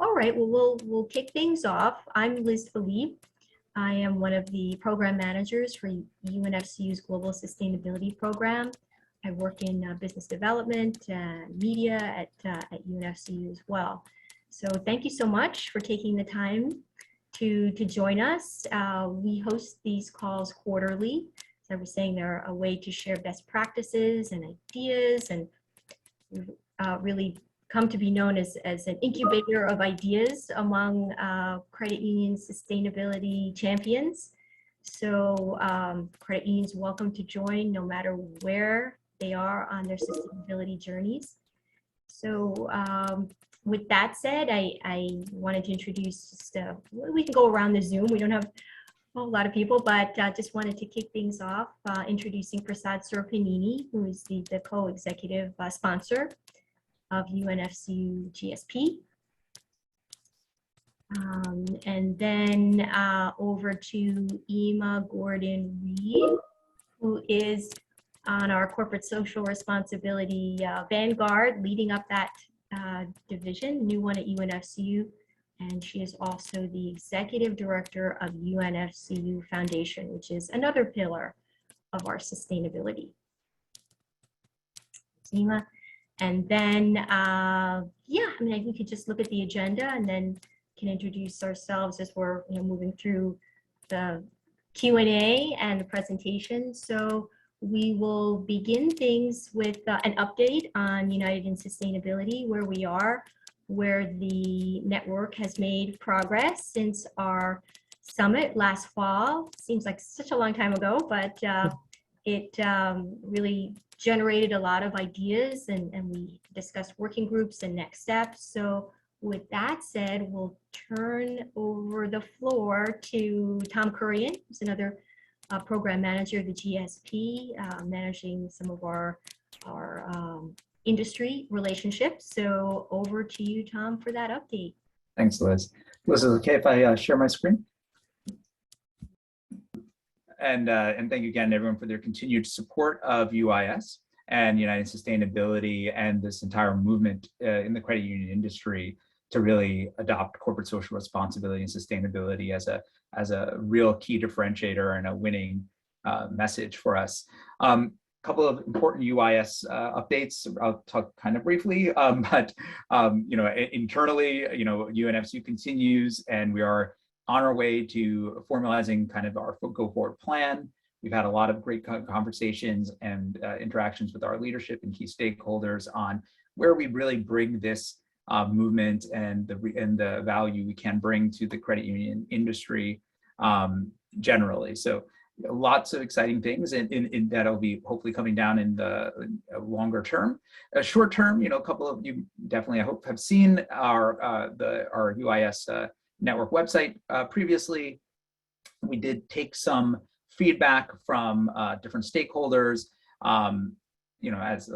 All right, well, we'll kick things off. I'm Liz Philippe. I am one of the program managers for UNFCU's Global Sustainability Program. I work in business development and media at UNFCU as well. So thank you so much for taking the time to join us. We host these calls quarterly. As I was saying, they're a way to share best practices and ideas, and really come to be known as an incubator of ideas among credit union sustainability champions. So credit unions welcome to join no matter where they are on their sustainability journeys. So with that said, I wanted to introduce just, we can go around the Zoom. We don't have a lot of people, but just wanted to kick things off introducing Prasad Soropanini, who is the co-executive sponsor of UNFCU GSP. And then over to Ema Gordon-Reed, who is on our corporate social responsibility vanguard, leading up that division, new one at UNFCU. And she is also the executive director of UNFCU Foundation, which is another pillar of our sustainability. Ema. And then, yeah, I mean, I think we could just look at the agenda and then can introduce ourselves as we're moving through the Q&A and the presentation. So we will begin things with an update on United in Sustainability, where we are, where the network has made progress since our summit last fall. Seems like such a long time ago, but it really generated a lot of ideas, and we discussed working groups and next steps. So with that said, we'll turn over the floor to Tom Kurian, who's another program manager of the GSP, managing some of our industry relationships. So over to you, Tom, for that update. Thanks, Liz. Liz, is it okay if I share my screen? And thank you again, everyone, for their continued support of UIS and United Sustainability and this entire movement in the credit union industry to really adopt corporate social responsibility and sustainability as a real key differentiator and a winning message for us. Couple of important UIS updates. I'll talk kind of briefly, but internally, UNFCU continues, and we are on our way to formalizing kind of our go forward plan. We've had a lot of great conversations and interactions with our leadership and key stakeholders on where we really bring this movement and the value we can bring to the credit union industry generally. So lots of exciting things, and that'll be hopefully coming down in the longer term. Short term, a couple of you definitely, I hope, have seen our UIS network website previously. We did take some feedback from different stakeholders. As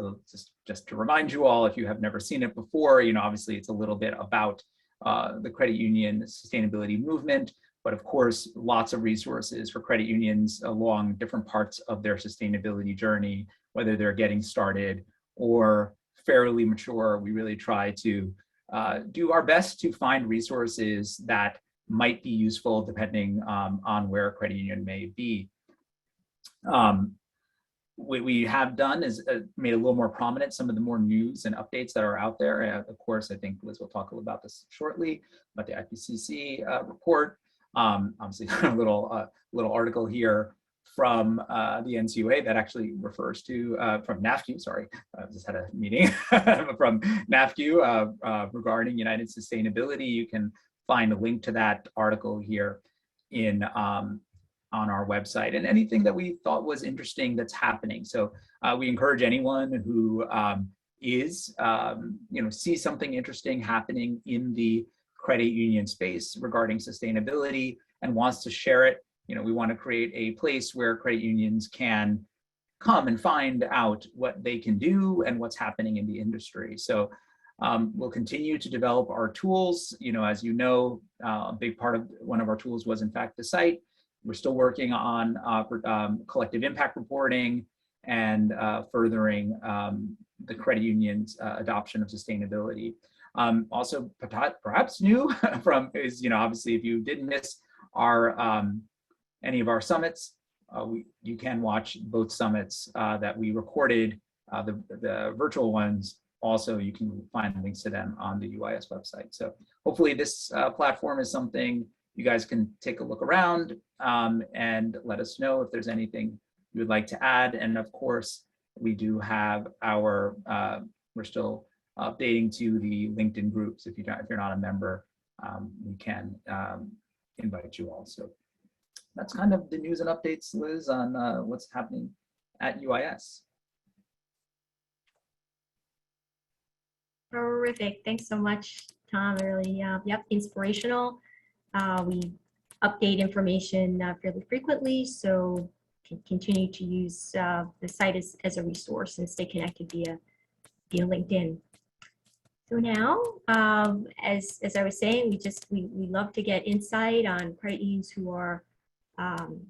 just to remind you all, if you have never seen it before, obviously it's a little bit about the credit union sustainability movement, but of course, lots of resources for credit unions along different parts of their sustainability journey, whether they're getting started or fairly mature. We really try to do our best to find resources that might be useful depending on where a credit union may be. What we have done is made a little more prominent some of the more news and updates that are out there. Of course, I think Liz will talk a little about this shortly, about the IPCC report. Obviously, a little article here from the NCUA that actually refers to, from NAFCU, sorry, I just had a meeting from NAFCU regarding United Sustainability. You can find a link to that article here on our website, and anything that we thought was interesting that's happening. So we encourage anyone who sees something interesting happening in the credit union space regarding sustainability and wants to share it. We want to create a place where credit unions can come and find out what they can do and what's happening in the industry. So we'll continue to develop our tools. As you know, a big part of one of our tools was in fact the site. We're still working on collective impact reporting and furthering the credit union's adoption of sustainability. Also, perhaps new from is, obviously, if you didn't miss our any of our summits, you can watch both summits that we recorded, the virtual ones. Also, you can find links to them on the UIS website. So hopefully this platform is something you guys can take a look around and let us know if there's anything you would like to add. And of course, we do have our, we're still updating to the LinkedIn groups. If you're not a member, we can invite you all. So that's kind of the news and updates, Liz, on what's happening at UIS. Terrific. Thanks so much, Tom. Really, inspirational. We update information fairly frequently, so can continue to use the site as a resource and stay connected via LinkedIn. So now, as I was saying, we love to get insight on credit unions who are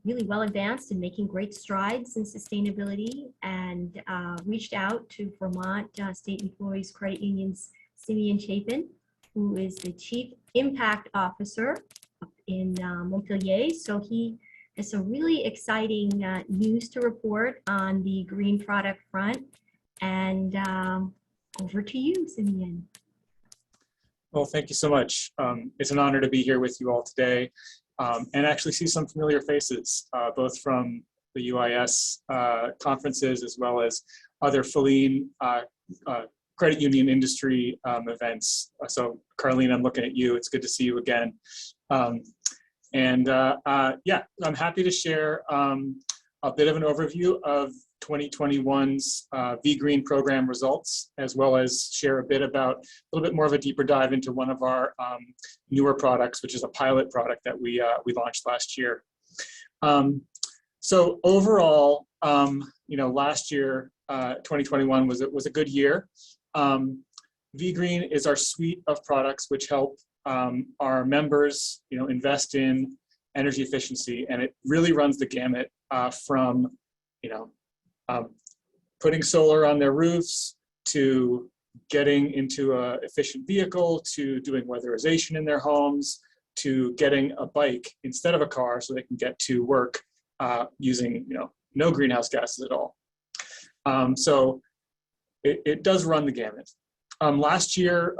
really well advanced and making great strides in sustainability, and reached out to Vermont State Employees Credit Union's Simeon Chapin, who is the Chief Impact Officer in Montpelier. So he has some really exciting news to report on the green product front. And over to you, Simeon. Well, thank you so much. It's an honor to be here with you all today and actually see some familiar faces, both from the UIS conferences as well as other Feline credit union industry events. So Carlene, I'm looking at you. It's good to see you again. Yeah, I'm happy to share a bit of an overview of 2021's V-Green program results, as well as share a bit about a little bit more of a deeper dive into one of our newer products, which is a pilot product that we launched last year. So overall, last year, 2021 was a good year. V-Green is our suite of products which help our members, invest in energy efficiency, and it really runs the gamut from, putting solar on their roofs, to getting into an efficient vehicle, to doing weatherization in their homes, to getting a bike instead of a car so they can get to work using, no greenhouse gases at all. So it does run the gamut. Last year,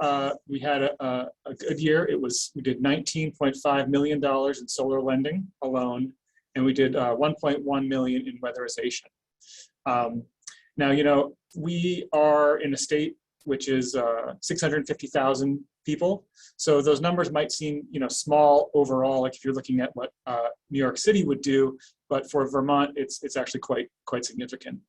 we had a good year. We did $19.5 million in solar lending alone, and we did 1.1 million in weatherization. Now, we are in a state which is 650,000 people. So those numbers might seem, small overall, like if you're looking at what New York City would do, but for Vermont, it's actually quite significant.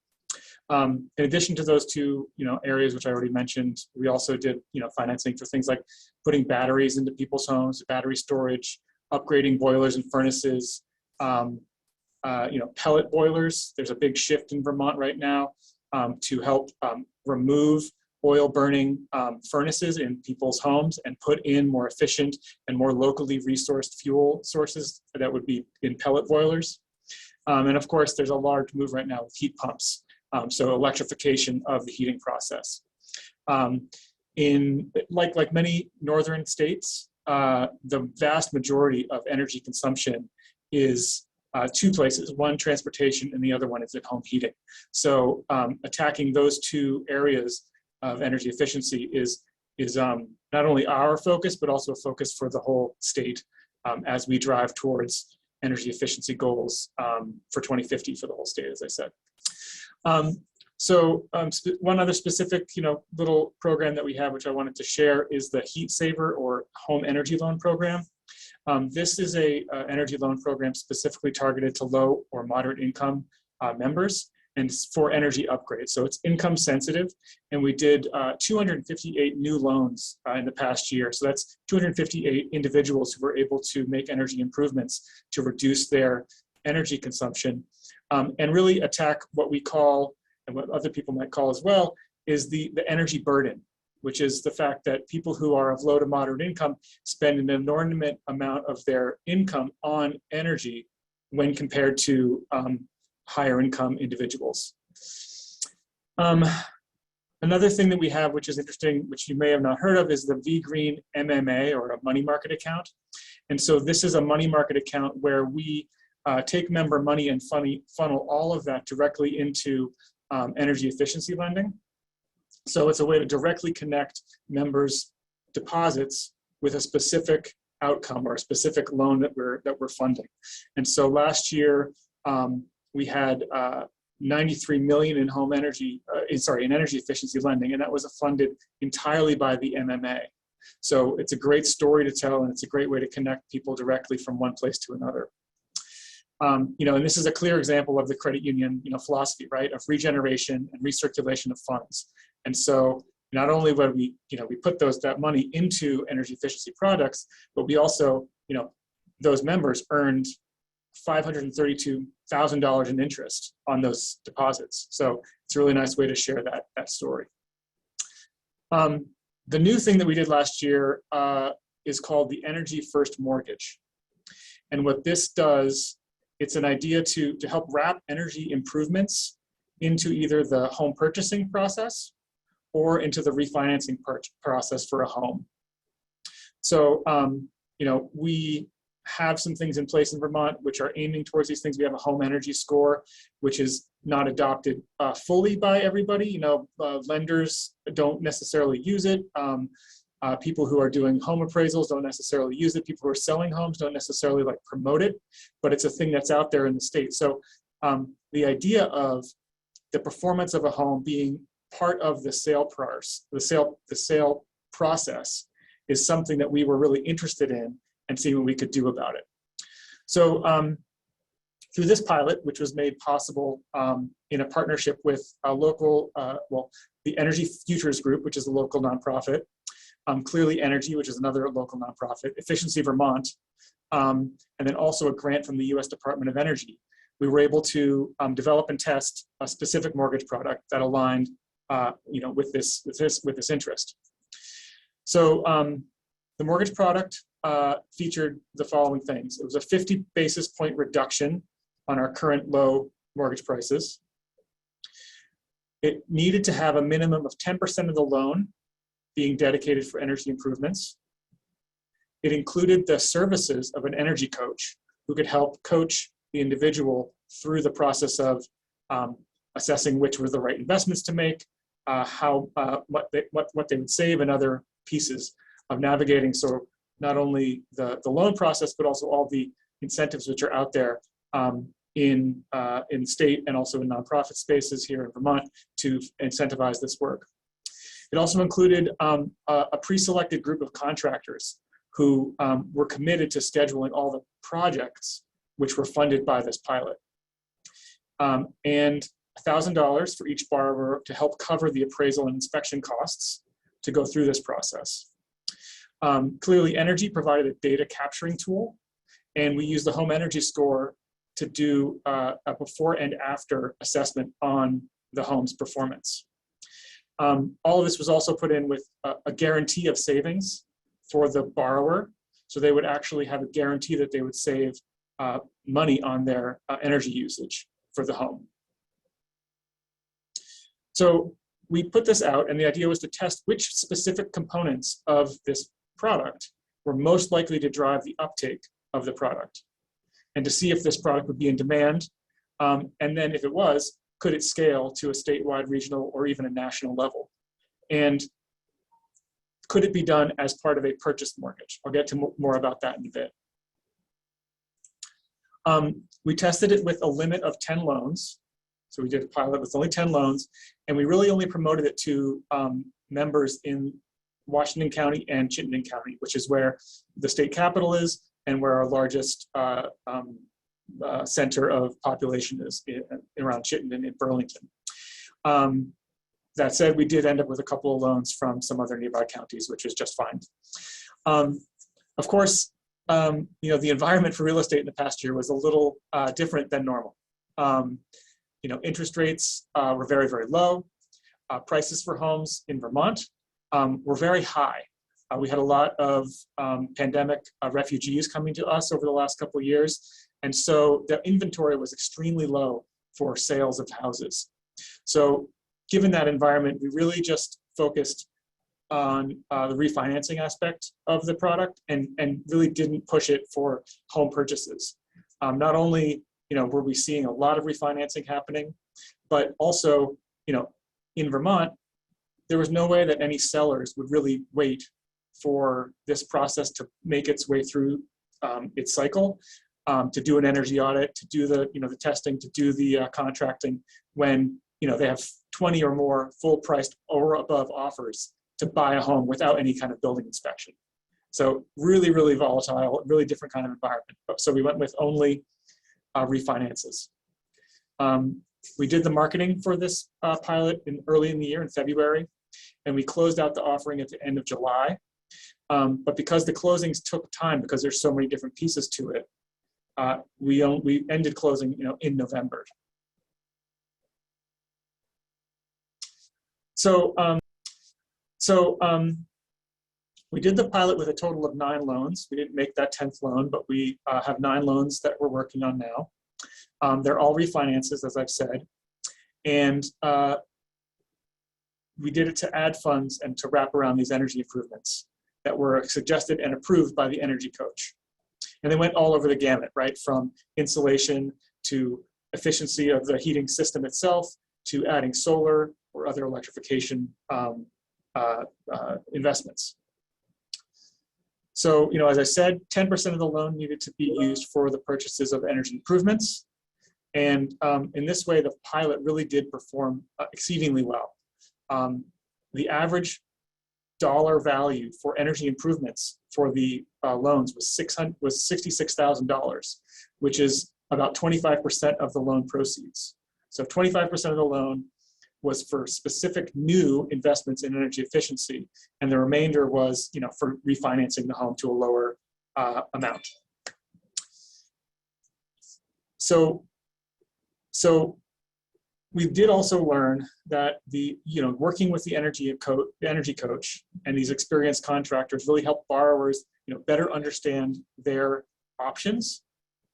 In addition to those two, areas which I already mentioned, we also did, financing for things like putting batteries into people's homes, battery storage, upgrading boilers and furnaces, pellet boilers. There's a big shift in Vermont right now to help remove oil burning furnaces in people's homes and put in more efficient and more locally resourced fuel sources that would be in pellet boilers. And of course, there's a large move right now with heat pumps. So electrification of the heating process. In like many northern states, the vast majority of energy consumption is two places: one, transportation, and the other one is at home heating. So attacking those two areas of energy efficiency is not only our focus, but also a focus for the whole state as we drive towards energy efficiency goals for 2050 for the whole state, as I said. One other specific, little program that we have, which I wanted to share, is the Heat Saver or Home Energy Loan Program. This is a energy loan program specifically targeted to low or moderate income members and for energy upgrades. So it's income sensitive, and we did 258 new loans in the past year. So that's 258 individuals who were able to make energy improvements to reduce their energy consumption. And really attack what we call, and what other people might call as well, is the energy burden, which is the fact that people who are of low to moderate income spend an inordinate amount of their income on energy when compared to higher income individuals. Another thing that we have, which is interesting, which you may have not heard of, is the V-Green MMA, or a money market account. And so this is a money market account where we take member money and funnel all of that directly into energy efficiency lending. So it's a way to directly connect members' deposits with a specific outcome or a specific loan that we're funding. And so last year we had 93 million in home energy, in energy efficiency lending, and that was funded entirely by the MMA. So it's a great story to tell, and it's a great way to connect people directly from one place to another. And this is a clear example of the credit union, philosophy, right, of regeneration and recirculation of funds. And so not only would we put that money into energy efficiency products, but we also, those members earned $532,000 in interest on those deposits. So it's a really nice way to share that story. The new thing that we did last year is called the Energy First Mortgage. And what this does, it's an idea to help wrap energy improvements into either the home purchasing process or into the refinancing process for a home. So, we have some things in place in Vermont which are aiming towards these things. We have a home energy score, which is not adopted fully by everybody. Lenders don't necessarily use it. People who are doing home appraisals don't necessarily use it. People who are selling homes don't necessarily promote it, but it's a thing that's out there in the state. So the idea of the performance of a home being part of the sale process is something that we were really interested in and seeing what we could do about it. So through this pilot, which was made possible in a partnership with a local, the Energy Futures Group, which is a local nonprofit, Clearly Energy, which is another local nonprofit, Efficiency Vermont, and then also a grant from the U.S. Department of Energy. We were able to develop and test a specific mortgage product that aligned, with this interest. So the mortgage product featured the following things. It was a 50 basis point reduction on our current low mortgage prices. It needed to have a minimum of 10% of the loan being dedicated for energy improvements. It included the services of an energy coach who could help coach the individual through the process of assessing which were the right investments to make, what they would save, and other pieces of navigating. So not only the loan process, but also all the incentives which are out there in state and also in nonprofit spaces here in Vermont to incentivize this work. It also included a pre-selected group of contractors who were committed to scheduling all the projects which were funded by this pilot. And $1,000 for each borrower to help cover the appraisal and inspection costs to go through this process. Clearly Energy provided a data capturing tool, and we used the home energy score to do a before and after assessment on the home's performance. All of this was also put in with a guarantee of savings for the borrower. So they would actually have a guarantee that they would save money on their energy usage for the home. So we put this out, and the idea was to test which specific components of this product were most likely to drive the uptake of the product, and to see if this product would be in demand. And then if it was, could it scale to a statewide, regional, or even a national level? And could it be done as part of a purchase mortgage? I'll get to more about that in a bit. We tested it with a limit of 10 loans. So we did a pilot with only 10 loans, and we really only promoted it to members in Washington County and Chittenden County, which is where the state capital is and where our largest center of population is around Chittenden and Burlington. That said, we did end up with a couple of loans from some other nearby counties, which was just fine. Of course, the environment for real estate in the past year was a little different than normal. Interest rates were very, very low. Prices for homes in Vermont were very high. We had a lot of pandemic refugees coming to us over the last couple of years. And so the inventory was extremely low for sales of houses. So given that environment, we really just focused on the refinancing aspect of the product and really didn't push it for home purchases. Not only were we seeing a lot of refinancing happening, but also in Vermont, there was no way that any sellers would really wait for this process to make its way through its cycle, to do an energy audit, to do the the testing, to do the contracting, when they have 20 or more full-priced or above offers to buy a home without any kind of building inspection. So really, really volatile, really different kind of environment. So we went with only refinances. We did the marketing for this pilot early in the year, in February, and we closed out the offering at the end of July. But because the closings took time, because there's so many different pieces to it, we ended closing in November. We did the pilot with a total of 9 loans. We didn't make that 10th loan, but we have 9 loans that we're working on now. They're all refinances, as I've said. And we did it to add funds and to wrap around these energy improvements that were suggested and approved by the energy coach. And they went all over the gamut, right? From insulation to efficiency of the heating system itself, to adding solar or other electrification investments. So, as I said, 10% of the loan needed to be used for the purchases of energy improvements. And in this way, the pilot really did perform exceedingly well. The average dollar value for energy improvements for the loans was $66,000, which is about 25% of the loan proceeds. So 25% of the loan was for specific new investments in energy efficiency, and the remainder was, for refinancing the home to a lower amount. So we did also learn that working with the energy coach and these experienced contractors really help borrowers, better understand their options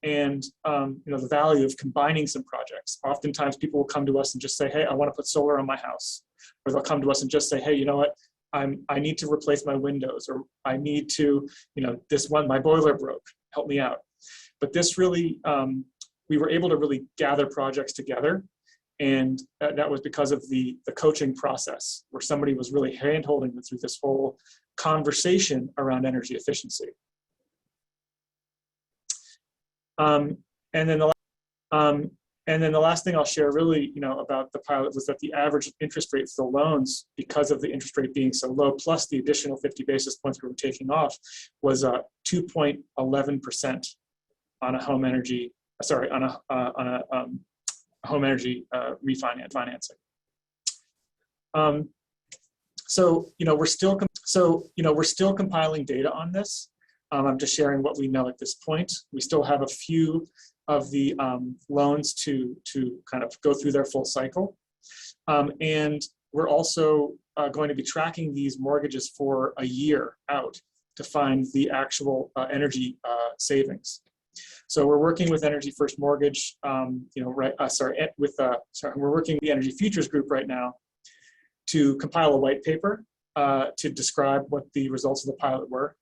and the value of combining some projects. Oftentimes people will come to us and just say, hey, I want to put solar on my house. Or they'll come to us and just say, hey, you know what, I need to replace my windows, or I need to, my boiler broke, help me out. But this really, we were able to really gather projects together. And that was because of the coaching process, where somebody was really hand-holding them through this whole conversation around energy efficiency. And then the last thing I'll share really, about the pilot was that the average interest rate for the loans, because of the interest rate being so low, plus the additional 50 basis points we were taking off, was 2.11% on a home energy, home energy refinancing. So we're still compiling data on this. I'm just sharing what we know at this point. We still have a few of the loans to kind of go through their full cycle. And we're also going to be tracking these mortgages for a year out to find the actual energy savings. So we're working with Energy First Mortgage, we're working with the Energy Futures Group right now to compile a white paper to describe what the results of the pilot were.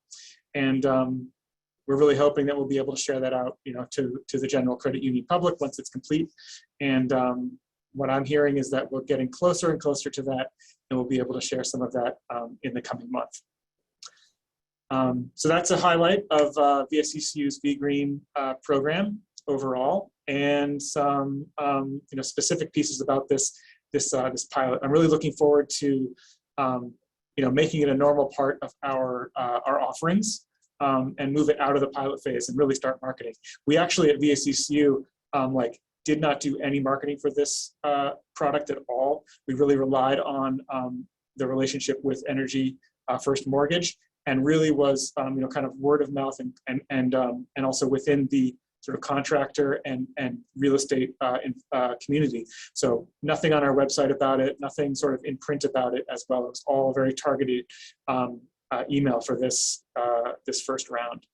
And we're really hoping that we'll be able to share that out, to the general credit union public once it's complete. And what I'm hearing is that we're getting closer and closer to that, and we'll be able to share some of that in the coming month. So that's a highlight of VSECU's vGreen program overall, and some specific pieces about this pilot. I'm really looking forward to making it a normal part of our offerings, and move it out of the pilot phase and really start marketing. We actually at VSECU did not do any marketing for this product at all. We really relied on the relationship with Energy First Mortgage, and really was kind of word of mouth and also within the sort of contractor and real estate community. So nothing on our website about it, nothing sort of in print about it as well. It's all very targeted email for this first round.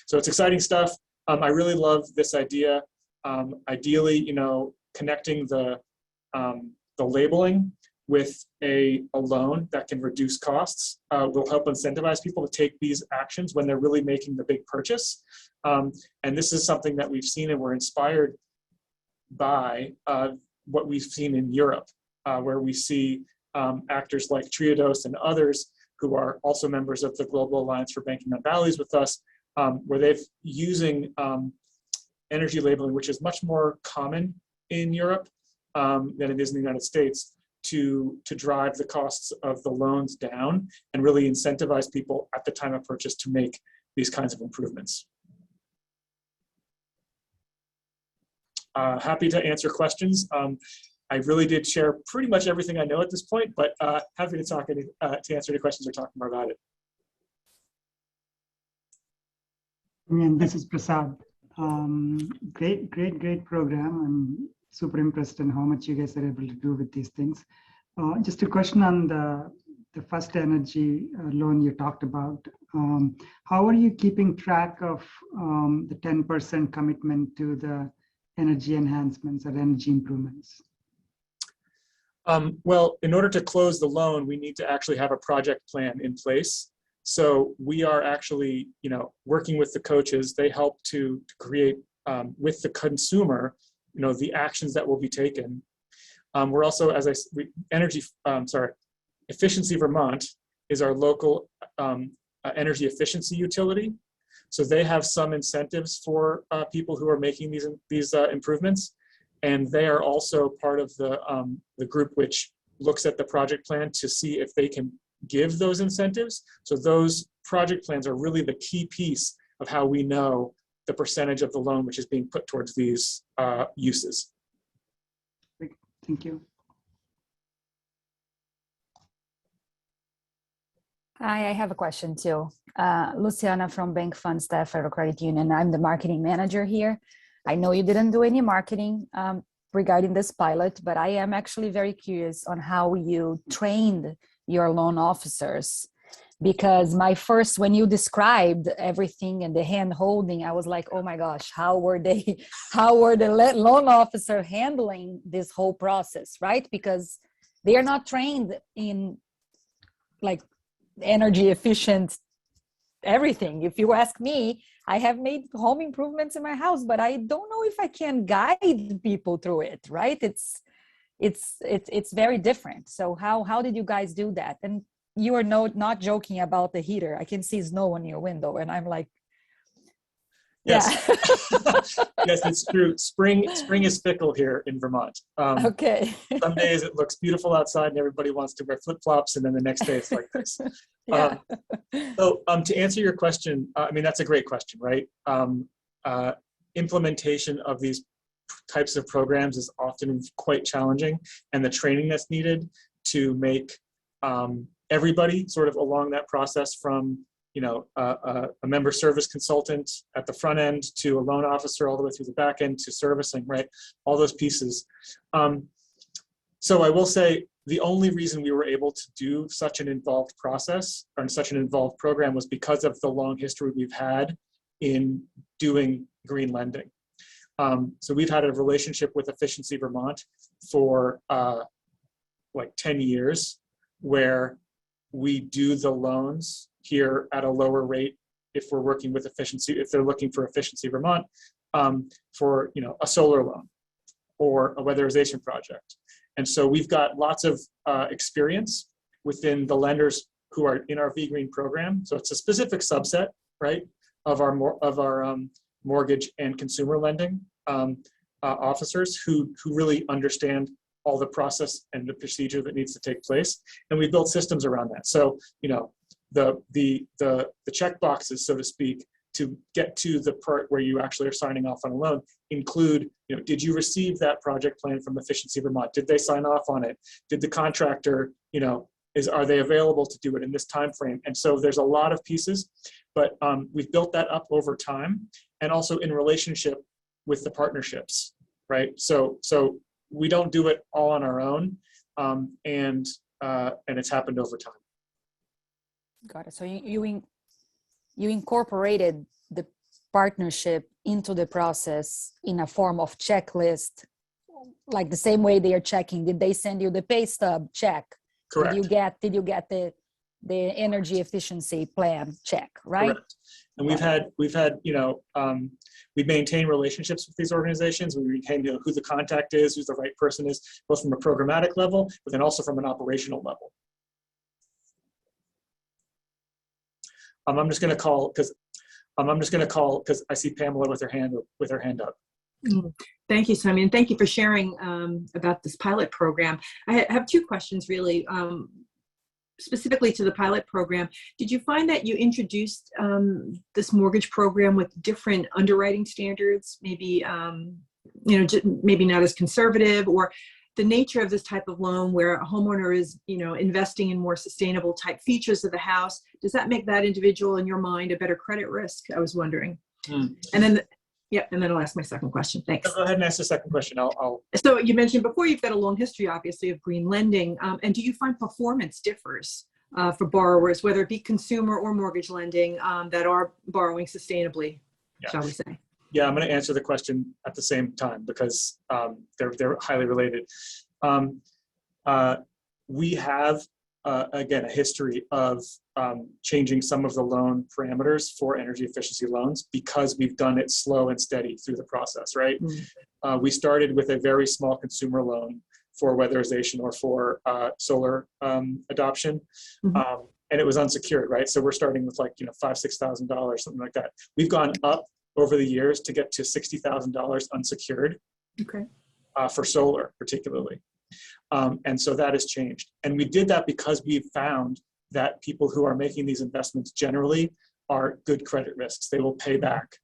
So it's exciting stuff. I really love this idea. Ideally, connecting the labeling with a loan that can reduce costs will help incentivize people to take these actions when they're really making the big purchase. And this is something that we've seen and we're inspired by what we've seen in Europe, where we see actors like Triodos and others who are also members of the Global Alliance for Banking on Values with us, where they've using energy labeling, which is much more common in Europe than it is in the United States, to drive the costs of the loans down and really incentivize people at the time of purchase to make these kinds of improvements. Happy to answer questions. I really did share pretty much everything I know at this point, but happy to talk to answer any questions or talk more about it. And this is Prasad. Great program. I'm super impressed in how much you guys are able to do with these things. Just a question on the first energy loan you talked about. How are you keeping track of the 10% commitment to the energy enhancements or energy improvements? Well, in order to close the loan, we need to actually have a project plan in place. So we are actually, working with the coaches. They help to create with the consumer, the actions that will be taken. We're also, Efficiency Vermont is our local energy efficiency utility. So they have some incentives for people who are making these improvements, and they are also part of the group which looks at the project plan to see if they can give those incentives. So those project plans are really the key piece of how we know the percentage of the loan which is being put towards these uses. Thank you. Hi, I have a question too. Luciana from Bank Fund Staff Federal Credit Union. I'm the marketing manager here. I know you didn't do any marketing regarding this pilot, but I am actually very curious on how you trained your loan officers, because when you described everything and the hand holding, I was like, oh my gosh, how were the loan officer handling this whole process, right? Because they are not trained in like energy efficient everything. If you ask me, I have made home improvements in my house, but I don't know if I can guide people through it, right? It's very different. So how did you guys do that? And you are not joking about the heater. I can see snow on your window, and I'm like, yes, yeah. yes, it's true. Spring is fickle here in Vermont. Okay. Some days it looks beautiful outside, and everybody wants to wear flip flops, and then the next day it's like this. Yeah. So to answer your question, that's a great question, right? Implementation of these types of programs is often quite challenging, and the training that's needed to make everybody sort of along that process, from a member service consultant at the front end to a loan officer all the way through the back end to servicing, right? All those pieces. So I will say the only reason we were able to do such an involved process or such an involved program was because of the long history we've had in doing green lending. So we've had a relationship with Efficiency Vermont for like 10 years, where we do the loans here at a lower rate if we're working with if they're looking for Efficiency Vermont for a solar loan or a weatherization project. And so we've got lots of experience within the lenders who are in our V-Green program. So it's a specific subset, right, of our mortgage and consumer lending officers who really understand all the process and the procedure that needs to take place, and we built systems around that. So the check boxes, so to speak, to get to the part where you actually are signing off on a loan include, did you receive that project plan from Efficiency Vermont? Did they sign off on it? Did the contractor, are they available to do it in this time frame? And so there's a lot of pieces, but we've built that up over time, and also in relationship with the partnerships, right? So we don't do it all on our own, and it's happened over time. Got it. So you incorporated the partnership into the process in a form of checklist like the same way they are checking, did they send you the pay stub check? Correct. Did you get the energy efficiency plan check, right? Correct. And we've had, we maintain relationships with these organizations. We retain, who the contact is, who the right person is, both from a programmatic level, but then also from an operational level. I'm just going to call because I see Pamela with her hand up. Thank you, Simon. Thank you for sharing about this pilot program. I have two questions really. Specifically to the pilot program, did you find that you introduced this mortgage program with different underwriting standards, maybe maybe not as conservative, or the nature of this type of loan where a homeowner is investing in more sustainable type features of the house? Does that make that individual in your mind a better credit risk? I was wondering. And then I'll ask my second question. Thanks. Go ahead and ask the second question. So you mentioned before you've got a long history, obviously, of green lending. And do you find performance differs for borrowers, whether it be consumer or mortgage lending, that are borrowing sustainably, shall we say? Yeah, I'm going to answer the question at the same time because they're highly related. We have, again, a history of changing some of the loan parameters for energy efficiency loans because we've done it slow and steady through the process, right? We started with a very small consumer loan for weatherization or for solar adoption, and it was unsecured, right? So we're starting with like $5,000, $6,000, something like that. We've gone up over the years to get to $60,000 unsecured, for solar particularly. And so that has changed. And we did that because we found that people who are making these investments generally are good credit risks. They will pay back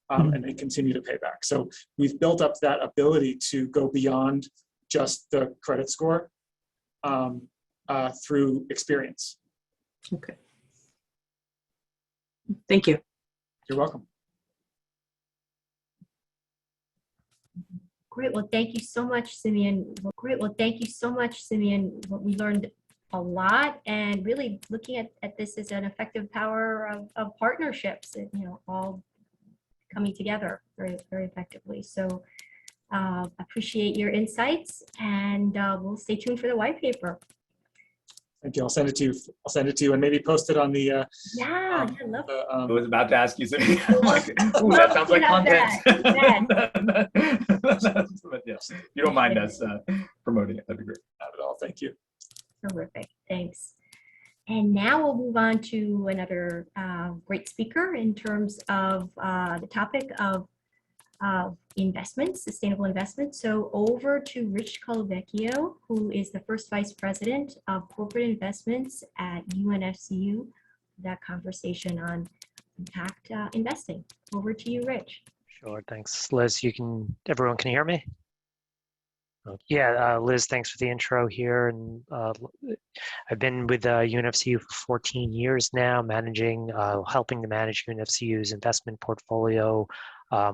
and they continue to pay back. So we've built up that ability to go beyond just the credit score through experience. Okay. Thank you. You're welcome. Great. Well, thank you so much, Simeon. We learned a lot, and really looking at this as an effective power of partnerships, and, all coming together very, very effectively. So appreciate your insights, and we'll stay tuned for the white paper. Thank you. I'll send it to you and maybe post it on the. I love it. I was about to ask you something. That sounds like content. But yes, you don't mind us promoting it. That'd be great. Not at all. Thank you. Terrific. Thanks. And now we'll move on to another great speaker in terms of the topic of investments, sustainable investments. So over to Rich Colavecchio, who is the first vice president of corporate investments at UNFCU. That conversation on impact investing. Over to you, Rich. Sure, thanks, Liz. Everyone can hear me? Yeah, Liz, thanks for the intro here. And I've been with UNFCU for 14 years now, helping to manage UNFCU's investment portfolio,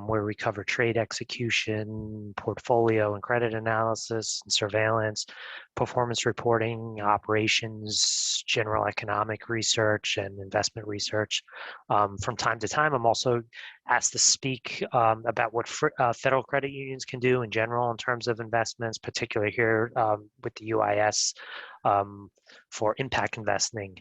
where we cover trade execution, portfolio and credit analysis, and surveillance, performance reporting, operations, general economic research, and investment research. From time to time, I'm also asked to speak about what federal credit unions can do in general in terms of investments, particularly here with the UIS for impact investing.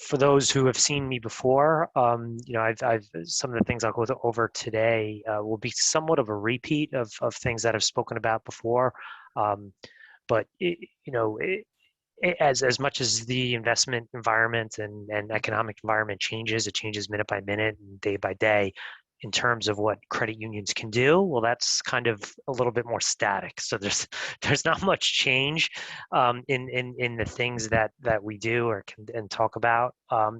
For those who have seen me before, I've some of the things I'll go over today will be somewhat of a repeat of things that I've spoken about before. But as much as the investment environment and economic environment changes, it changes minute by minute and day by day. In terms of what credit unions can do, well, that's kind of a little bit more static. So there's not much change in the things that we do or can talk about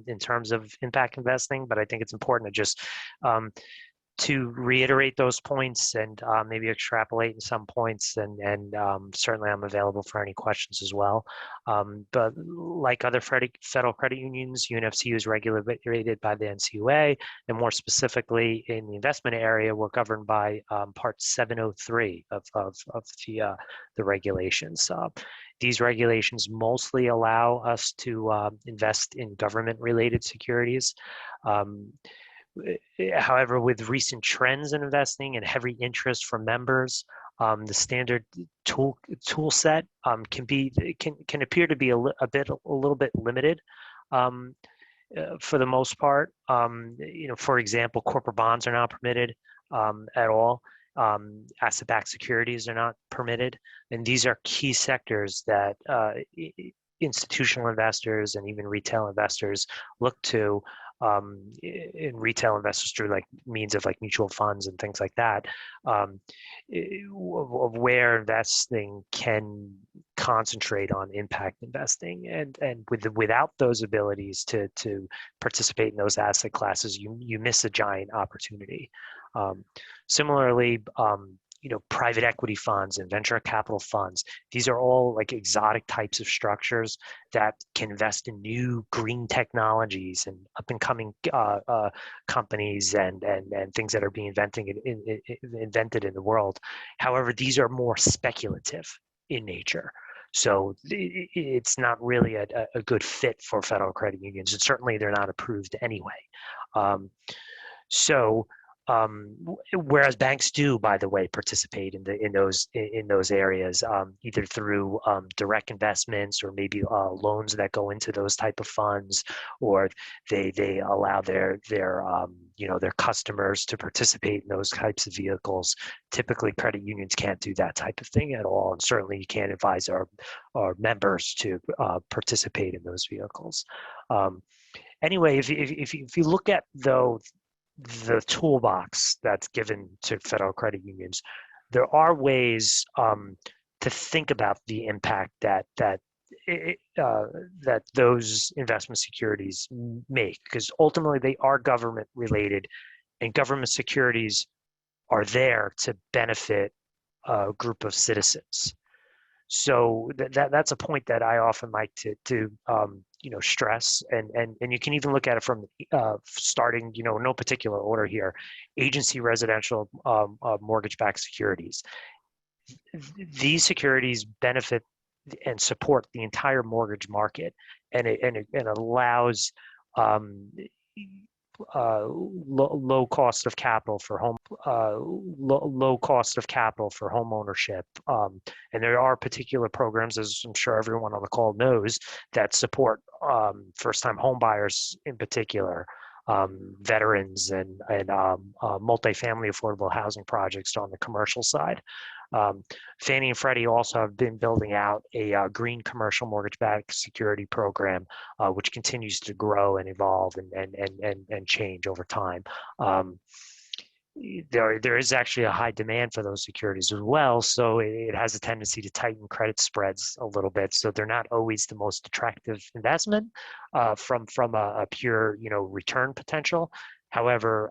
in terms of impact investing. But I think it's important to just to reiterate those points and maybe extrapolate in some points, and certainly I'm available for any questions as well. But like other federal credit unions, UNFCU is regulated by the NCUA, and more specifically in the investment area, we're governed by Part 703 of the regulations. These regulations mostly allow us to invest in government-related securities. However, with recent trends in investing and heavy interest from members, the standard tool set can appear to be a little bit limited. For the most part, for example, corporate bonds are not permitted at all. Asset-backed securities are not permitted, and these are key sectors that institutional investors and even retail investors look to. In retail investors through like means of like mutual funds and things like that, of where investing can concentrate on impact investing, and without those abilities to participate in those asset classes, you miss a giant opportunity. Similarly, private equity funds and venture capital funds, these are all like exotic types of structures that can invest in new green technologies and up and coming companies and things that are being invented in the world. However, these are more speculative in nature. So it's not really a good fit for federal credit unions, and certainly they're not approved anyway. Whereas banks do, by the way, participate in those areas, either through direct investments or maybe loans that go into those type of funds, or they allow their customers to participate in those types of vehicles. Typically, credit unions can't do that type of thing at all, and certainly you can't advise our members to participate in those vehicles. Anyway, if you look at the toolbox that's given to federal credit unions, there are ways to think about the impact that those investment securities make, because ultimately they are government related, and government securities are there to benefit a group of citizens. So that's a point that I often like to stress, and you can even look at it from starting, no particular order here, agency residential mortgage-backed securities. These securities benefit and support the entire mortgage market, and it allows low cost of capital for home ownership, and there are particular programs, as I'm sure everyone on the call knows, that support first-time home buyers in particular, veterans, and multifamily affordable housing projects on the commercial side. Fannie and Freddie also have been building out a green commercial mortgage-backed security program, which continues to grow and evolve and change over time. There is actually a high demand for those securities as well, so it has a tendency to tighten credit spreads a little bit. So they're not always the most attractive investment from a pure return potential. However,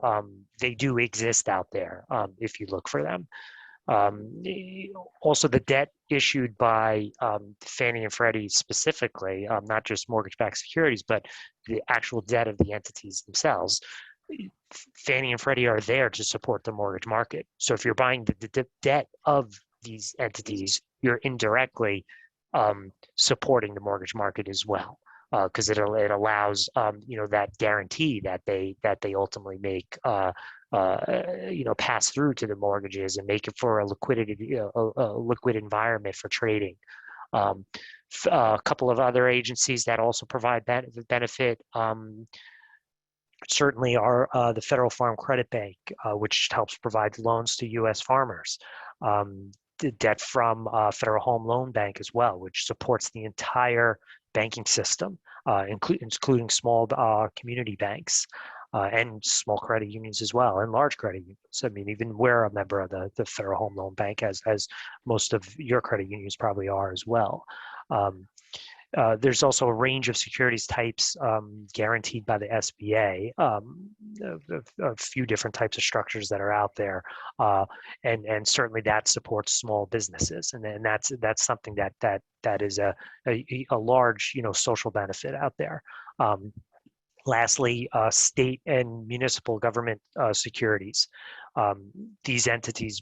they do exist out there if you look for them. Also, the debt issued by Fannie and Freddie specifically, not just mortgage-backed securities, but the actual debt of the entities themselves. Fannie and Freddie are there to support the mortgage market. So if you're buying the debt of these entities, you're indirectly supporting the mortgage market as well, because it allows that guarantee that they ultimately make pass through to the mortgages and make it for a liquid environment for trading. A couple of other agencies that also provide benefit certainly are the Federal Farm Credit Bank, which helps provide loans to U.S. farmers. The debt from Federal Home Loan Bank as well, which supports the entire banking system, including small community banks. And small credit unions as well, and large credit unions. I mean, even we're a member of the Federal Home Loan Bank, as most of your credit unions probably are as well. There's also a range of securities types guaranteed by the SBA, a few different types of structures that are out there, and certainly that supports small businesses, and that's something that is a large social benefit out there. Lastly, state and municipal government securities. These entities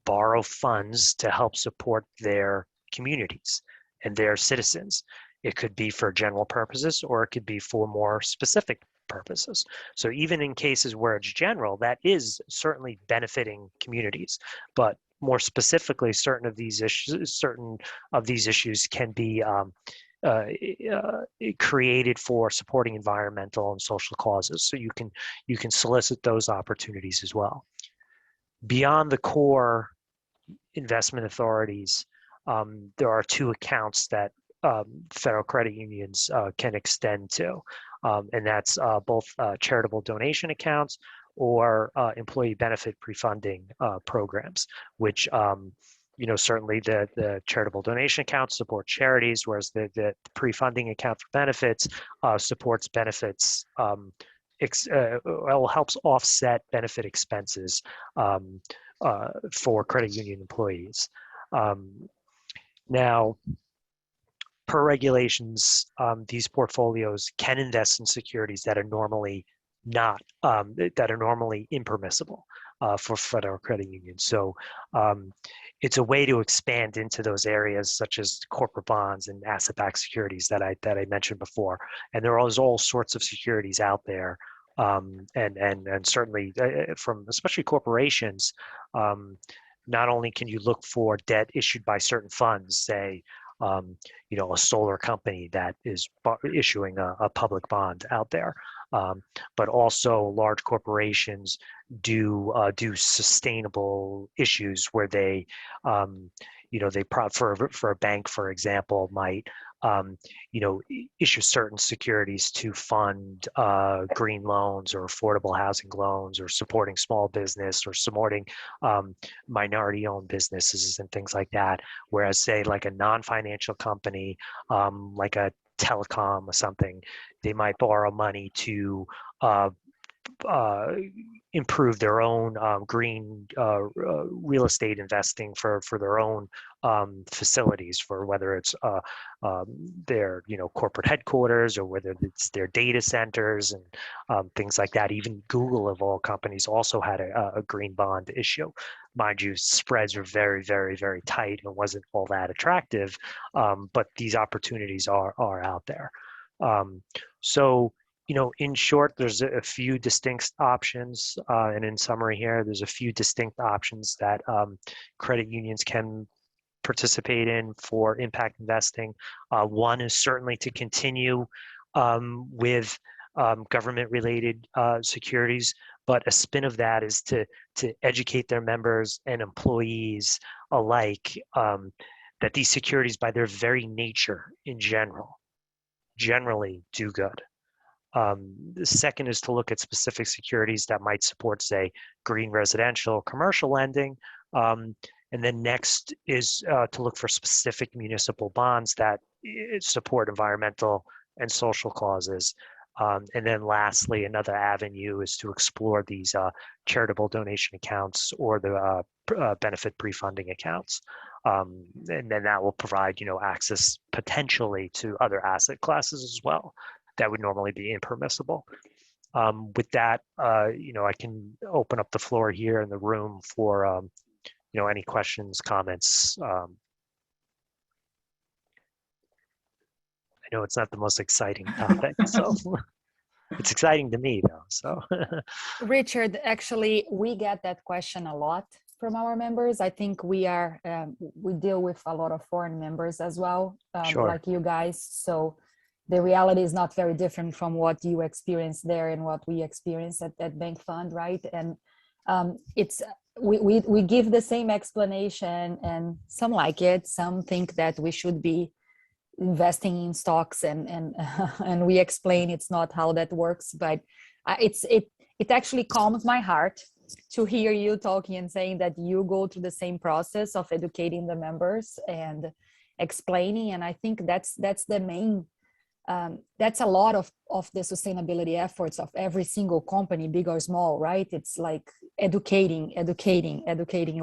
borrow funds to help support their communities and their citizens. It could be for general purposes, or it could be for more specific purposes. So even in cases where it's general, that is certainly benefiting communities, but more specifically, certain of these issues can be created for supporting environmental and social causes. So you can solicit those opportunities as well. Beyond the core investment authorities, there are two accounts that federal credit unions can extend to, and that's both charitable donation accounts or employee benefit pre-funding programs, which certainly the charitable donation account supports charities, whereas the pre-funding account for benefits supports benefits, helps offset benefit expenses for credit union employees. Now, per regulations, these portfolios can invest in securities that are normally impermissible for federal credit unions. So it's a way to expand into those areas such as corporate bonds and asset-backed securities that I mentioned before. And there is all sorts of securities out there, and certainly from especially corporations. Not only can you look for debt issued by certain funds, say, a solar company that is issuing a public bond out there, but also large corporations do sustainable issues where they, for a bank, for example, might issue certain securities to fund green loans or affordable housing loans, or supporting small business, or supporting minority-owned businesses and things like that. Whereas, say, like a non-financial company, like a telecom or something, they might borrow money to improve their own green real estate investing for their own facilities, for whether it's their corporate headquarters, or whether it's their data centers and things like that. Even Google, of all companies, also had a green bond issue. Mind you, spreads are very, very, very tight and wasn't all that attractive, but these opportunities are out there. So in short, there's a few distinct options, and in summary here, there's a few distinct options that credit unions can participate in for impact investing. One is certainly to continue with government-related securities, but a spin of that is to educate their members and employees alike that these securities, by their very nature in generally do good. The second is to look at specific securities that might support, say, green residential, commercial lending. And then next is to look for specific municipal bonds that support environmental and social causes. And then lastly, another avenue is to explore these charitable donation accounts or the benefit pre-funding accounts. And then that will provide, access potentially to other asset classes as well that would normally be impermissible. With that, I can open up the floor here in the room for, any questions, comments. I know it's not the most exciting topic, so it's exciting to me though. So, Richard, actually, we get that question a lot from our members. I think we deal with a lot of foreign members as well, Sure. like you guys. So the reality is not very different from what you experience there and what we experience at Bank Fund, right? And we give the same explanation, and some like it, some think that we should be investing in stocks, and we explain it's not how that works. But it actually calms my heart to hear you talking and saying that you go through the same process of educating the members and explaining. And I think that's the main. That's a lot of the sustainability efforts of every single company, big or small, right? It's like educating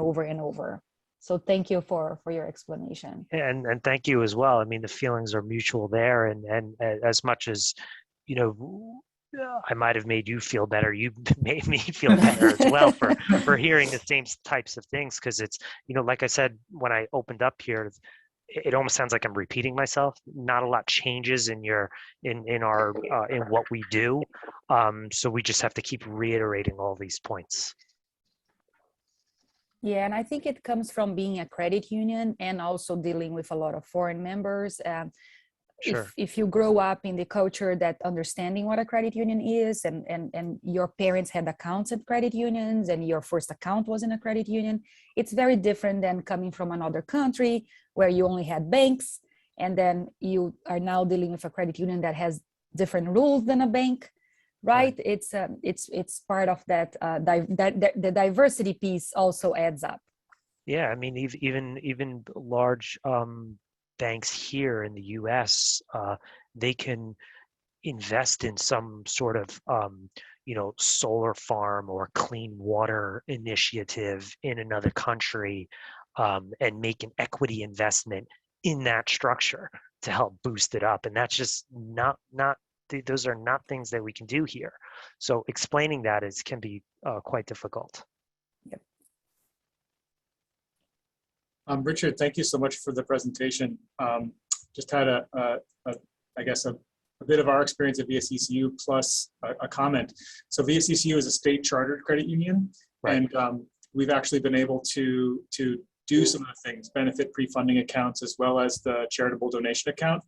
over and over. So thank you for your explanation. And thank you as well. I mean, the feelings are mutual there, and as much as, I might have made you feel better, you made me feel better as well for hearing the same types of things, because it's, like I said when I opened up here, it almost sounds like I'm repeating myself. Not a lot changes in in what we do. So we just have to keep reiterating all these points. Yeah, and I think it comes from being a credit union and also dealing with a lot of foreign members. Sure. If you grow up in the culture that understanding what a credit union is, and your parents had accounts at credit unions and your first account was in a credit union, it's very different than coming from another country where you only had banks, and then you are now dealing with a credit union that has different rules than a bank, right? It's part of that, the diversity piece also adds up. Yeah, I mean, even large banks here in the U.S., they can invest in some sort of solar farm or clean water initiative in another country, and make an equity investment in that structure to help boost it up. And that's just not those are not things that we can do here. So explaining that can be quite difficult. Yep. Richard, thank you so much for the presentation. Just had I guess a bit of our experience at VSECU plus a comment. So VSECU is a state chartered credit union, right. And we've actually been able to do some of the things, benefit pre-funding accounts as well as the charitable donation account.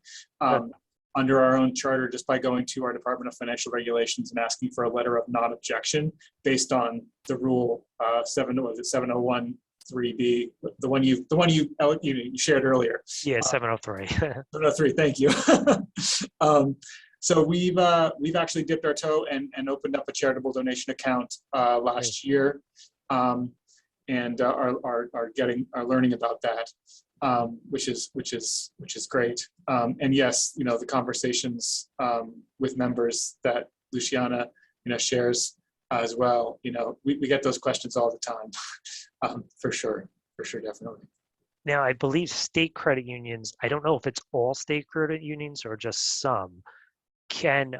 Under our own charter, just by going to our Department of Financial Regulations and asking for a letter of non-objection based on the rule 701 3B, the one you shared earlier. Yeah, 703. 703. Thank you. So we've actually dipped our toe and opened up a charitable donation account last year, and are learning about that, which is great. And yes, the conversations with members that Luciana shares as well. We get those questions all the time, for sure, definitely. Now, I believe state credit unions, I don't know if it's all state credit unions or just some, can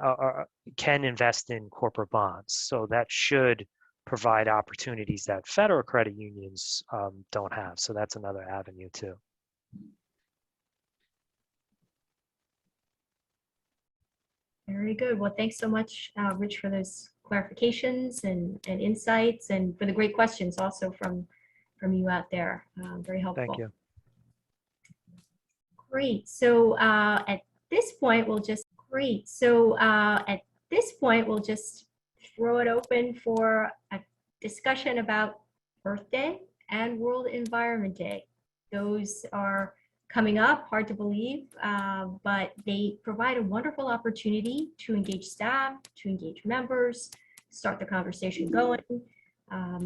invest in corporate bonds. So that should provide opportunities that federal credit unions don't have. So that's another avenue too. Very good. Well, thanks so much, Rich, for those clarifications and insights, and for the great questions also from you out there. Very helpful. Thank you. Great. So at this point, we'll just throw it open for a discussion about Earth Day and World Environment Day. Those are coming up, hard to believe, but they provide a wonderful opportunity to engage staff, to engage members, start the conversation going.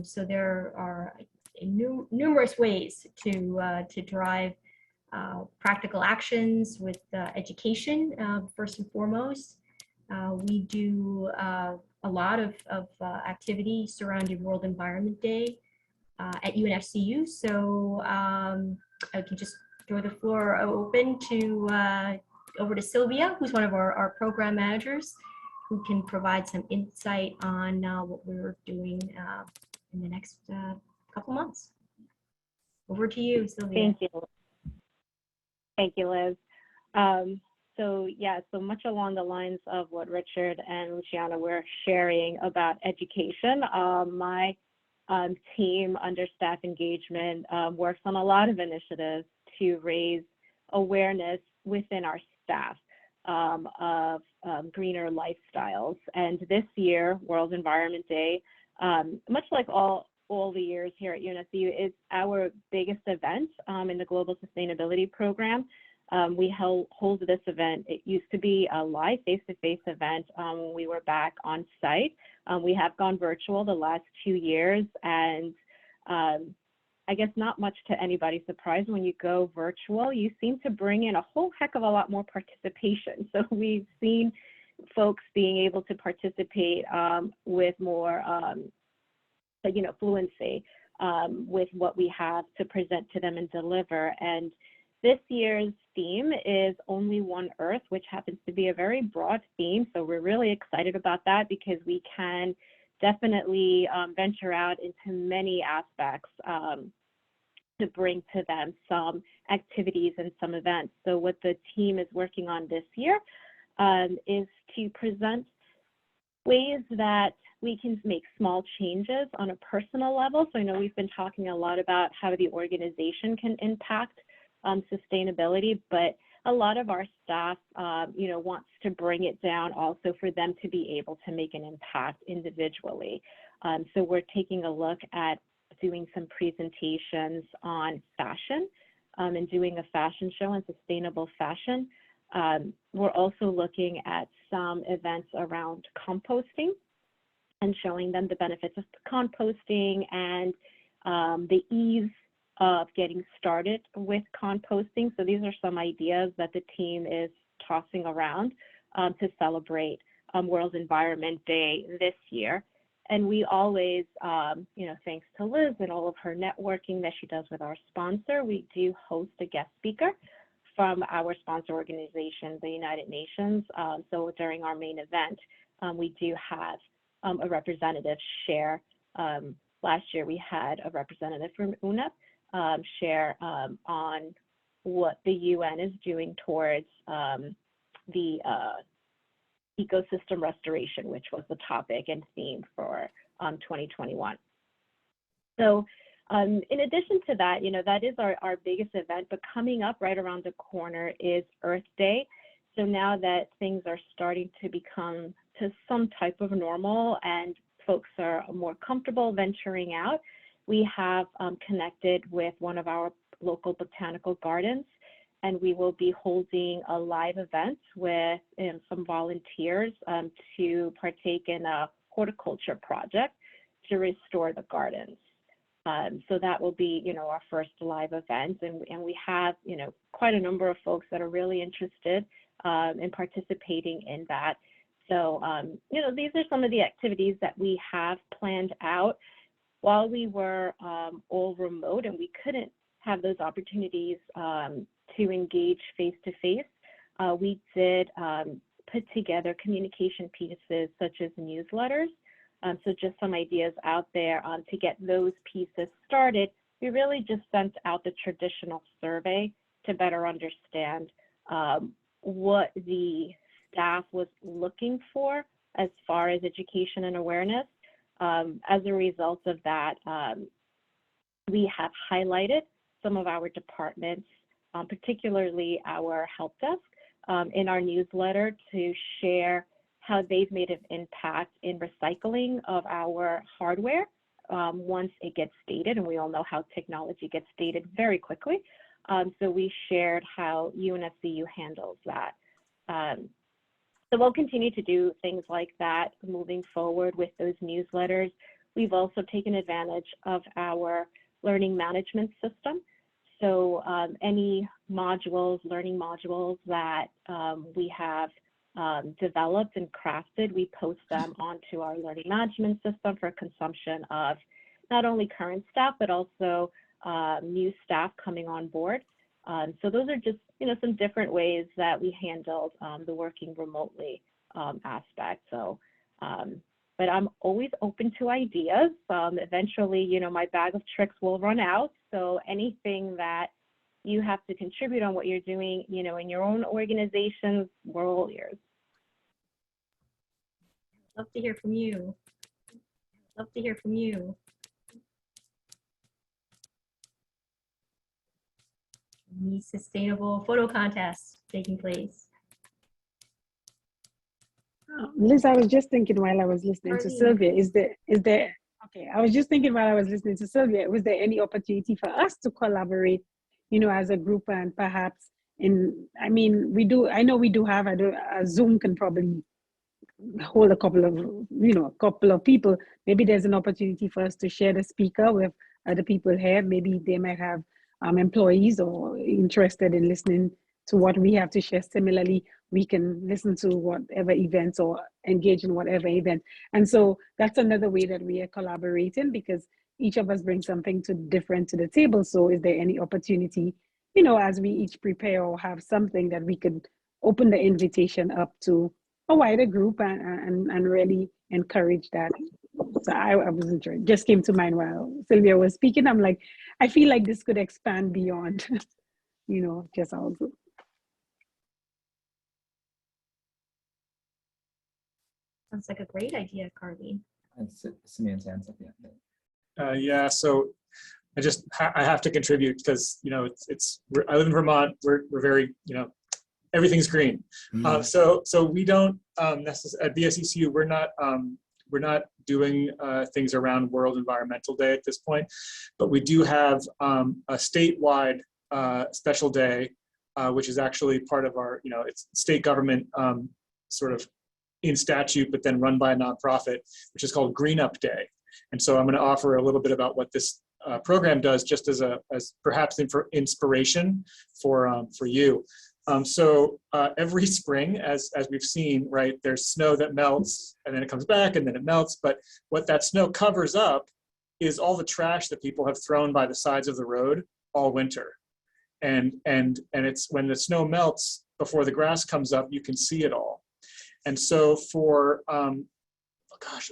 So there are numerous ways to drive practical actions with education, first and foremost. We do a lot of activity surrounding World Environment Day at UNFCU. So I can just throw the floor open to over to Sylvia, who's one of our program managers, who can provide some insight on what we're doing in the next couple months. Over to you, Sylvia. Thank you. Thank you, Liz. So much along the lines of what Richard and Luciana were sharing about education. My team under staff engagement works on a lot of initiatives to raise awareness within our staff of greener lifestyles. And this year, World Environment Day, much like all the years here at UNSCU, is our biggest event in the Global Sustainability Program. We hold this event. It used to be a live face-to-face event when we were back on site. We have gone virtual the last 2 years, and I guess not much to anybody's surprise, when you go virtual, you seem to bring in a whole heck of a lot more participation. So we've seen folks being able to participate with more fluency with what we have to present to them and deliver. And this year's theme is Only One Earth, which happens to be a very broad theme. So we're really excited about that, because we can definitely venture out into many aspects to bring to them some activities and some events. So what the team is working on this year is to present ways that we can make small changes on a personal level. So I know we've been talking a lot about how the organization can impact sustainability, but a lot of our staff, wants to bring it down also for them to be able to make an impact individually. So we're taking a look at doing some presentations on fashion and doing a fashion show on sustainable fashion. We're also looking at some events around composting and showing them the benefits of composting and the ease of getting started with composting. So these are some ideas that the team is tossing around to celebrate World Environment Day this year. And we always, thanks to Liz and all of her networking that she does with our sponsor, we do host a guest speaker from our sponsor organization, the United Nations. So during our main event, we do have a representative share. Last year we had a representative from UNEP share on what the UN is doing towards the ecosystem restoration, which was the topic and theme for 2021. So in addition to that, that is our biggest event, but coming up right around the corner is Earth Day. So now that things are starting to become to some type of normal and folks are more comfortable venturing out, we have connected with one of our local botanical gardens, and we will be holding a live event with some volunteers to partake in a horticulture project to restore the gardens. So that will be, our first live event, and we have, quite a number of folks that are really interested in participating in that. So, these are some of the activities that we have planned out while we were all remote, and we couldn't have those opportunities to engage face-to-face. We did put together communication pieces such as newsletters. So just some ideas out there to get those pieces started. We really just sent out the traditional survey to better understand what the staff was looking for as far as education and awareness. As a result of that, we have highlighted some of our departments, particularly our help desk, in our newsletter to share how they've made an impact in recycling of our hardware once it gets dated, and we all know how technology gets dated very quickly. So we shared how UNSCU handles that. So we'll continue to do things like that moving forward with those newsletters. We've also taken advantage of our learning management system. So any modules, learning modules that we have developed and crafted, we post them onto our learning management system for consumption of not only current staff, but also new staff coming on board. So those are just, some different ways that we handled the working remotely aspect. So, but I'm always open to ideas. Eventually, my bag of tricks will run out. So anything that you have to contribute on what you're doing, in your own organizations, we're all ears. Love to hear from you. Love to hear from you. The sustainable photo contest taking place. Liz, I was just thinking while I was listening to Marlene. Sylvia, is there, okay, I was just thinking while I was listening to Sylvia, was there any opportunity for us to collaborate, as a group, and perhaps I know we do have a Zoom can probably hold a couple of people. Maybe there's an opportunity for us to share the speaker with other people here. Maybe they might have employees or interested in listening to what we have to share. Similarly, we can listen to whatever events or engage in whatever event. And so that's another way that we are collaborating, because each of us brings something different to the table. So is there any opportunity, as we each prepare or have something that we could open the invitation up to a wider group and really encourage that So I wasn't sure. It just came to mind while Sylvia was speaking. I'm like, I feel like this could expand beyond, just our group. Sounds like a great idea, Carlene. Simeon's hands up. Yeah, so I have to contribute because I live in Vermont. We're very everything's green. So we don't necessarily at BSECU we're not doing things around World Environmental Day at this point, but we do have a statewide special day, which is actually part of our it's state government sort of in statute, but then run by a nonprofit, which is called Greenup Day. And so I'm going to offer a little bit about what this program does, just as perhaps inspiration for you. So every spring, as we've seen, right, there's snow that melts and then it comes back and then it melts. But what that snow covers up is all the trash that people have thrown by the sides of the road all winter. And it's when the snow melts before the grass comes up, you can see it all. And so for,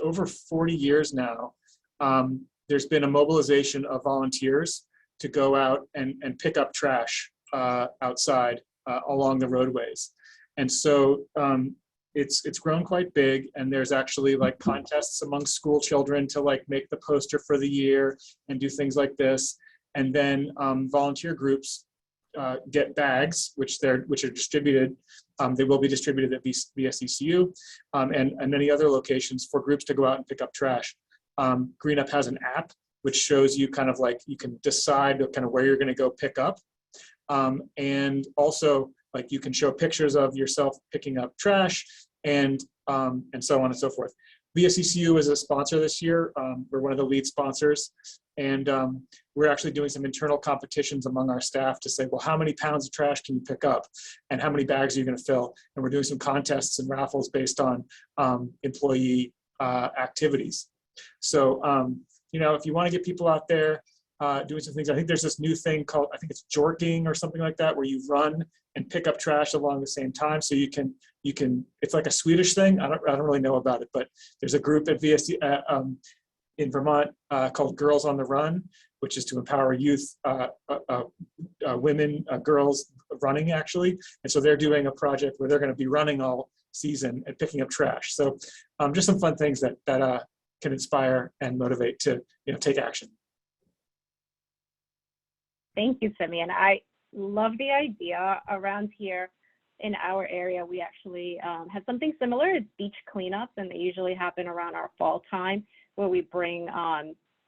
over 40 years now, there's been a mobilization of volunteers to go out and pick up trash outside along the roadways. And so it's grown quite big, and there's actually like contests among school children to like make the poster for the year and do things like this. And then volunteer groups get bags, which are distributed. They will be distributed at BSECU and many other locations for groups to go out and pick up trash. Greenup has an app which shows you kind of like you can decide kind of where you're going to go pick up, and also like you can show pictures of yourself picking up trash and so on and so forth. BSECU is a sponsor this year. We're one of the lead sponsors. And we're actually doing some internal competitions among our staff to say, well, how many pounds of trash can you pick up? And how many bags are you going to fill? And we're doing some contests and raffles based on employee activities. So, if you want to get people out there doing some things, I think there's this new thing called, I think it's jorking or something like that, where you run and pick up trash along the same time. So you can, it's like a Swedish thing. I don't really know about it, but there's a group at VSC, in Vermont called Girls on the Run, which is to empower youth, women, girls running actually. And so they're doing a project where they're going to be running all season and picking up trash. So just some fun things that can inspire and motivate to take action. Thank you, Simeon. I love the idea. Around here in our area, we actually have something similar. It's beach cleanups, and they usually happen around our fall time, where we bring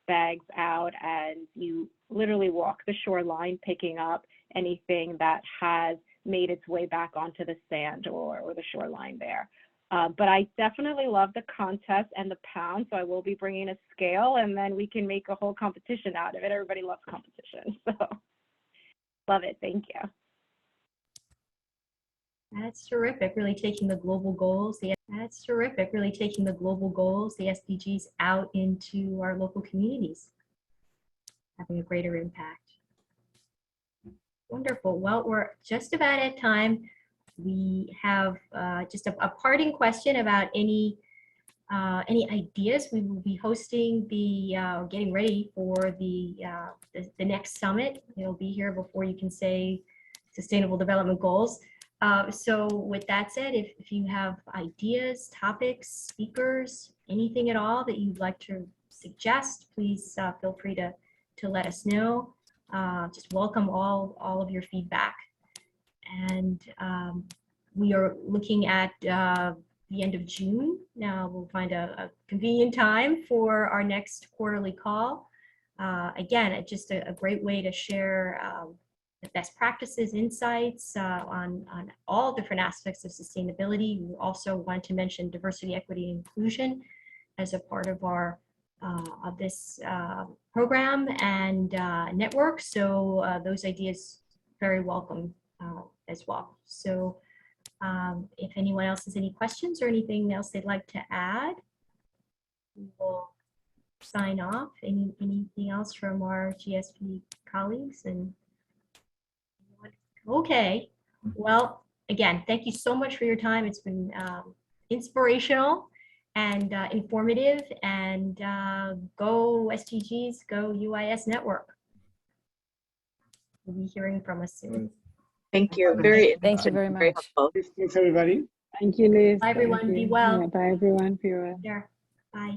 bags out and you literally walk the shoreline picking up anything that has made its way back onto the sand or the shoreline there. But I definitely love the contest and the pound, so I will be bringing a scale, and then we can make a whole competition out of it. Everybody loves competition, so love it. Thank you. That's terrific, really taking the global goals. That's terrific, really taking the global goals, the SDGs, out into our local communities, having a greater impact. Wonderful. Well, we're just about at time. We have just a parting question about any ideas. We will be hosting getting ready for the next summit. It'll be here before you can say Sustainable Development Goals. So with that said, if you have ideas, topics, speakers, anything at all that you'd like to suggest, please feel free to let us know. Just welcome all of your feedback. And we are looking at the end of June. Now we'll find a convenient time for our next quarterly call. Again, just a great way to share the best practices, insights on all different aspects of sustainability. We also want to mention diversity, equity, and inclusion as a part of our of this program and network. So those ideas very welcome as well. So if anyone else has any questions or anything else they'd like to add, we will sign off. Anything else from our GSP colleagues? And okay, well, again, thank you so much for your time. It's been inspirational, and informative, and go SDGs, go UIS network. We'll be hearing from us soon. Thank you. Very Thank you very much. helpful. Thanks, everybody. Thank you, Liz. Bye, everyone. Thank Be you. well. Yeah, bye, everyone. Be well. There. Bye.